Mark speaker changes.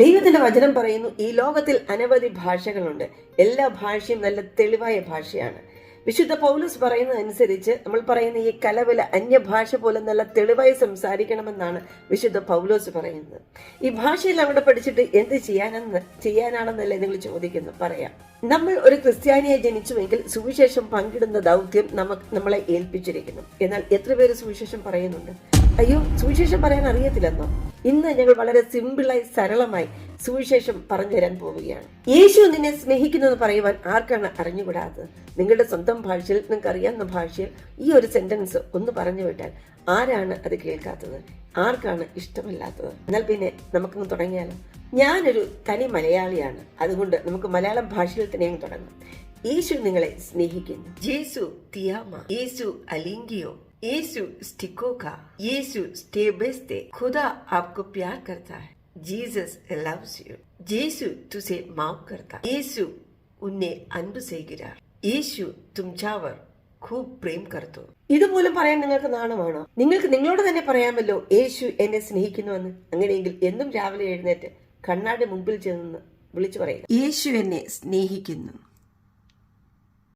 Speaker 1: ദൈവത്തിന്റെ വചനം പറയുന്നു, ഈ ലോകത്തിൽ അനവധി ഭാഷകളുണ്ട്, എല്ലാ ഭാഷയും നല്ല തെളിവായ ഭാഷയാണ്. വിശുദ്ധ പൗലോസ് പറയുന്നതനുസരിച്ച് നമ്മൾ പറയുന്ന ഈ കലവല അന്യഭാഷ പോലെ നല്ല തെളിവായി സംസാരിക്കണമെന്നാണ് വിശുദ്ധ പൗലോസ് പറയുന്നത്. ഈ ഭാഷയിൽ അവിടെ പഠിച്ചിട്ട് എന്ത് ചെയ്യാനാണെന്നല്ലേ നിങ്ങൾ ചോദിക്കുന്നു. പറയാം, നമ്മൾ ഒരു ക്രിസ്ത്യാനിയെ ജനിച്ചുവെങ്കിൽ സുവിശേഷം പങ്കിടുന്ന ദൗത്യം നമ്മളെ ഏൽപ്പിച്ചിരിക്കുന്നു. എന്നാൽ എത്ര പേര് സുവിശേഷം പറയുന്നുണ്ട്? അയ്യോ, സുവിശേഷം പറയാൻ അറിയത്തില്ലെന്നോ? ഇന്ന് ഞങ്ങൾ വളരെ സിമ്പിളായി സരളമായി സുവിശേഷം പറഞ്ഞു തരാൻ പോവുകയാണ്. യേശു നിന്നെ സ്നേഹിക്കുന്നു എന്ന് പറയുവാൻ ആർക്കാണ് അറിഞ്ഞുകൂടാത്തത്? നിങ്ങളുടെ സ്വന്തം ഭാഷയിൽ, നിങ്ങൾക്ക് അറിയാവുന്ന ഭാഷയിൽ ഈ ഒരു സെന്റൻസ് ഒന്ന് പറഞ്ഞു വിട്ടാൽ ആരാണ് അത് കേൾക്കാത്തത്? ആർക്കാണ് ഇഷ്ടമില്ലാത്തത്? എന്നാൽ പിന്നെ നമുക്കൊന്ന് തുടങ്ങിയാലോ? ഞാനൊരു തനി മലയാളിയാണ്, അതുകൊണ്ട് നമുക്ക് മലയാളം ഭാഷയിൽ തന്നെ തുടങ്ങാം. യേശു നിങ്ങളെ സ്നേഹിക്കുന്നു. യേശു തിയാമ, യേശു അലിംഗിയോ, यीशु स्टिको का, यीशु स्टे बेस्ते, खुदा आपको प्यार करता है, जीसस लव्स यू, यीशु तुझे माफ करता, यीशु उन्हें അൻപ് ചെയ്യുക, യേശു തുംചാവർ ഖൂബ് പ്രേം കർത്തോ. ഇതുപോലും പറയാൻ നിങ്ങൾക്ക് നാണമാണോ? നിങ്ങൾക്ക് നിങ്ങളോട് തന്നെ പറയാമല്ലോ, യേശു എന്നെ സ്നേഹിക്കുന്നുവെന്ന്. അങ്ങനെയെങ്കിൽ എന്നും രാവിലെ എഴുന്നേറ്റ് കണ്ണാടി മുമ്പിൽ ചെന്ന് വിളിച്ചു പറയുക, യേശു എന്നെ സ്നേഹിക്കുന്നു.